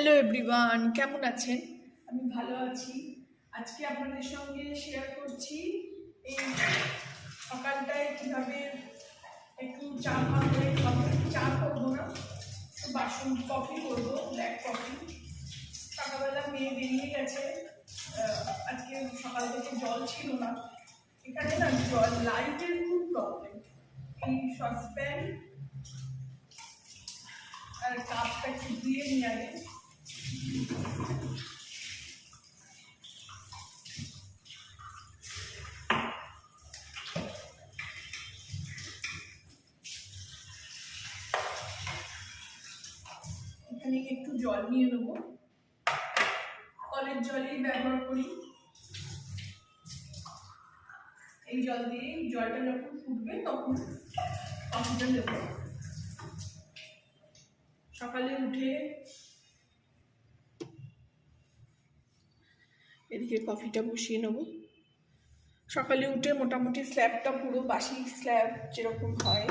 Hello everyone, কেমন আছেন? আমি ভালো আছি। আজকে আপনাদের সঙ্গে শেয়ার করছি এই সকালটায় কীভাবে একটু চা করে খাবো। চা করবো না, একটু বাসন কফি করবো, ব্ল্যাক কফি। সকালবেলা মেয়ে বেরিয়ে গেছে, আজকে সকাল থেকে জল ছিল না। এখানে না জল লাইটের খুব প্রবলেম। এই সসপ্যান আর কাপটা একটু ধুয়ে নিয়ে আগে। এখানে একটু জল নিয়ে নেবো, কলের জলই ব্যবহার করি। এই জল দিয়ে জলটা যখন ফুটবে তখন কফিটা দেব। সকালে উঠে এদিকে কফিটা বসিয়ে নেব। সকালে উঠে মোটামুটি স্ল্যাবটা পুরো বাসি স্ল্যাব যেরকম হয়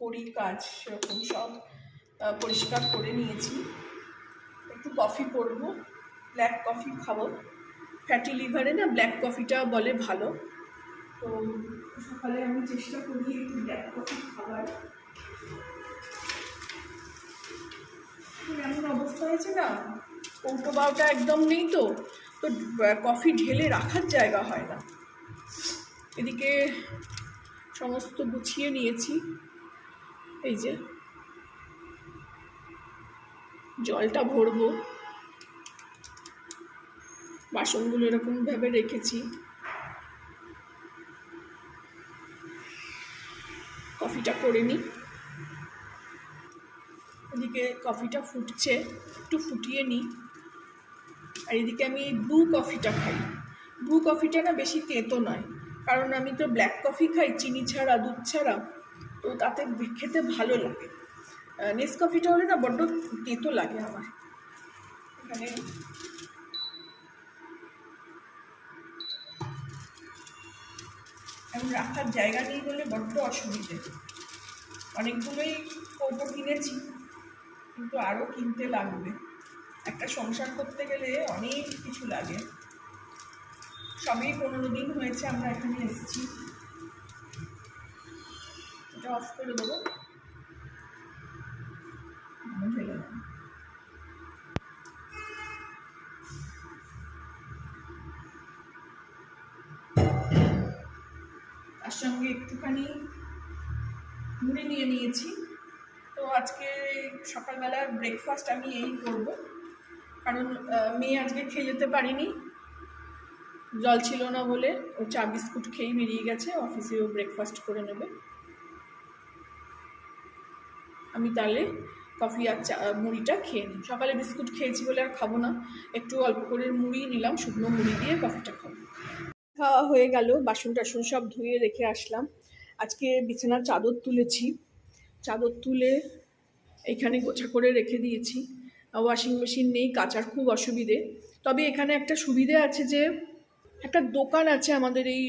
করি কাজ, সেরকম সব পরিষ্কার করে নিয়েছি। একটু কফি করব, ব্ল্যাক কফি খাবো। ফ্যাটি লিভারে না ব্ল্যাক কফিটা বলে ভালো। তো সকালে আমি চেষ্টা করি একটু ব্ল্যাক কফি খাবার। এমন অবস্থা হয়েছে না, কৌটো বাওটা একদম নেই, তো কফি ঢেলে রাখার জায়গা হয় না। এদিকে সমস্ত গুছিয়ে নিয়েছি। এই যে জলটা ভরবো, বাসনগুলো এরকমভাবে রেখেছি। কফিটা করে নিই। এদিকে কফিটা ফুটছে, একটু ফুটিয়ে নিই। আর এদিকে আমি এই ব্রু কফিটা খাই। ব্রু কফিটা না বেশি তেতো নয়, কারণ আমি তো ব্ল্যাক কফি খাই চিনি ছাড়া, দুধ ছাড়া, তো তাতে খেতে ভালো লাগে। নেসকফিটা হলে না বড্ড তেতো লাগে আমার। এখানে এখন রাখার জায়গা নেই বলে বড্ড অসুবিধে। অনেকগুলোই কৌটো কিনেছি, কিন্তু আরও কিনতে লাগবে। একটা সংসার করতে গেলে অনেক কিছু লাগে। সবই 15 দিন হয়েছে আমরা এখানে এসেছি। এটা অফ করে দেবো। তার সঙ্গে একটুখানি মুড়ি নিয়ে নিয়েছি। তো আজকে সকালবেলার ব্রেকফাস্ট আমি এই করব, কারণ মেয়ে আজকে খেয়ে যেতে পারিনি, জল ছিল না বলে। ও চা বিস্কুট খেয়েই বেরিয়ে গেছে, অফিসেও ব্রেকফাস্ট করে নেবে। আমি তাহলে কফি আর চা মুড়িটা খেয়ে নিই। সকালে বিস্কুট খেয়েছি বলে আর খাবো না, একটু অল্প করে মুড়ি নিলাম, শুকনো মুড়ি দিয়ে কফিটা খাবো। খাওয়া হয়ে গেল, বাসন টাসন সব ধুয়ে রেখে আসলাম। আজকে বিছানার চাদর তুলেছি, চাদর তুলে এইখানে গোছা করে রেখে দিয়েছি। ওয়াশিং মেশিন নেই, কাচার খুব অসুবিধে। তবে এখানে একটা সুবিধে আছে যে একটা দোকান আছে আমাদের এই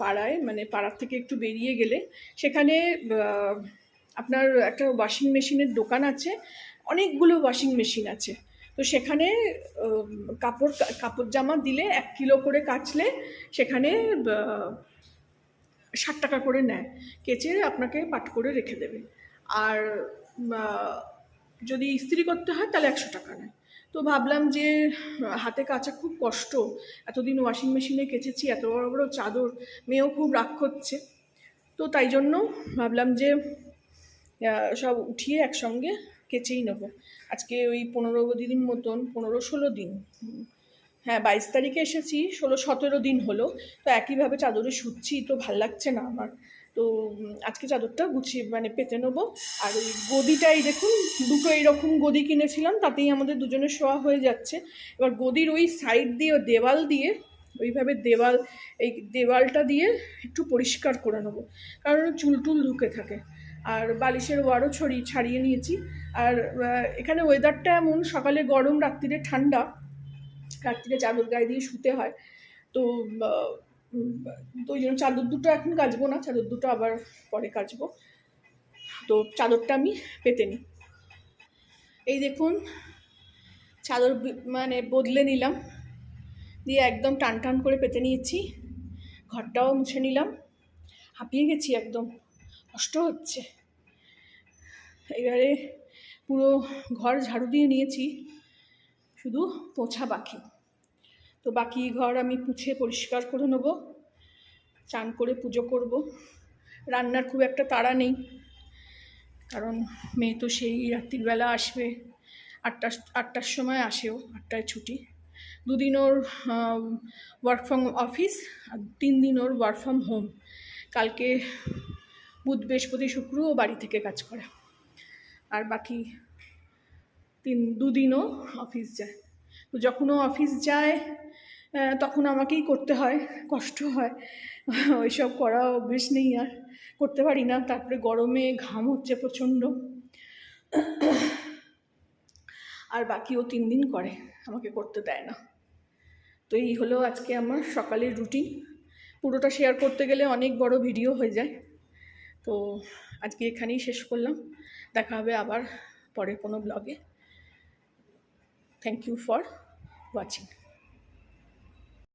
পাড়ায়, মানে পাড়ার থেকে একটু বেরিয়ে গেলে সেখানে আপনার একটা ওয়াশিং মেশিনের দোকান আছে, অনেকগুলো ওয়াশিং মেশিন আছে। তো সেখানে কাপড় জামা দিলে 1 কিলো করে কাচলে সেখানে 60 টাকা করে নেয়, কেচে আপনাকে পাট করে রেখে দেবে। আর যদি ইস্ত্রি করতে হয় তাহলে 100 টাকা নেয়। তো ভাবলাম যে হাতে কাচা খুব কষ্ট, এতদিন ওয়াশিং মেশিনে কেচেছি, এত বড় বড় চাদর, মেয়েও খুব রাগ করছে। তো তাই জন্য ভাবলাম যে সব উঠিয়ে একসঙ্গে কেচেই নেবো। আজকে ওই 15 দিন মতন, 15-16 দিন, হ্যাঁ 22 তারিখে এসেছি, 16-17 দিন হলো। তো একইভাবে চাদরে শুচ্ছি, তো ভাল লাগছে না আমার। তো আজকে চাদরটা গুছিয়ে মানে পেতে নেবো। আর ওই গদিটাই দেখুন, দুটো এইরকম গদি কিনেছিলাম, তাতেই আমাদের দুজনের শোয়া হয়ে যাচ্ছে। এবার গদির ওই সাইড দিয়ে দেওয়াল দিয়ে ওইভাবে এই দেওয়ালটা দিয়ে একটু পরিষ্কার করে নেবো, কারণ চুল টুল ঢুকে থাকে। আর বালিশের ওয়ারও ছাড়িয়ে নিয়েছি। আর এখানে ওয়েদারটা এমন, সকালে গরম, রাত্রিরে ঠান্ডা, রাত্রিরে চাদর গায়ে দিয়ে শুতে হয়। তো ওই জন্য চাদর দুটো এখন কাচবো না, চাদর দুটো আবার পরে কাচবো। তো চাদরটা আমি পেতে নিই। এই দেখুন চাদর মানে বদলে নিলাম, দিয়ে একদম টান টান করে পেতে নিয়েছি। ঘরটাও মুছে নিলাম, হাঁপিয়ে গেছি একদম, কষ্ট হচ্ছে। এবারে পুরো ঘর ঝাড়ু দিয়ে নিয়েছি, শুধু পোছা বাকি। তো বাকি ঘর আমি মুছে পরিষ্কার করে নেব, চান করে পুজো করব। রান্নার খুব একটা তাড়া নেই, কারণ মেয়ে তো সেই রাত্রিবেলা আসবে, আটটার সময় আসেও, 8টায় ছুটি। 2 দিন ওর ওয়ার্ক ফ্রম অফিস আর 3 দিন ওর ওয়ার্ক ফ্রম হোম। কালকে বুধ বৃহস্পতি শুক্রও বাড়ি থেকে কাজ করে, আর বাকি 2 দিনও অফিস যায়। তো যখন ও অফিস যায় তখন আমাকেই করতে হয়, কষ্ট হয়, ওইসব করা অভ্যেস নেই, আর করতে পারি না। তারপরে গরমে ঘাম হচ্ছে প্রচণ্ড, আর বাকি ও 3 দিন করে, আমাকে করতে দেয় না। তো এই হলো আজকে আমার সকালের রুটিন। পুরোটা শেয়ার করতে গেলে অনেক বড় ভিডিও হয়ে যায়, তো আজকে এখানেই শেষ করলাম। দেখা হবে আবার পরের কোনো ব্লগে। Thank you for watching.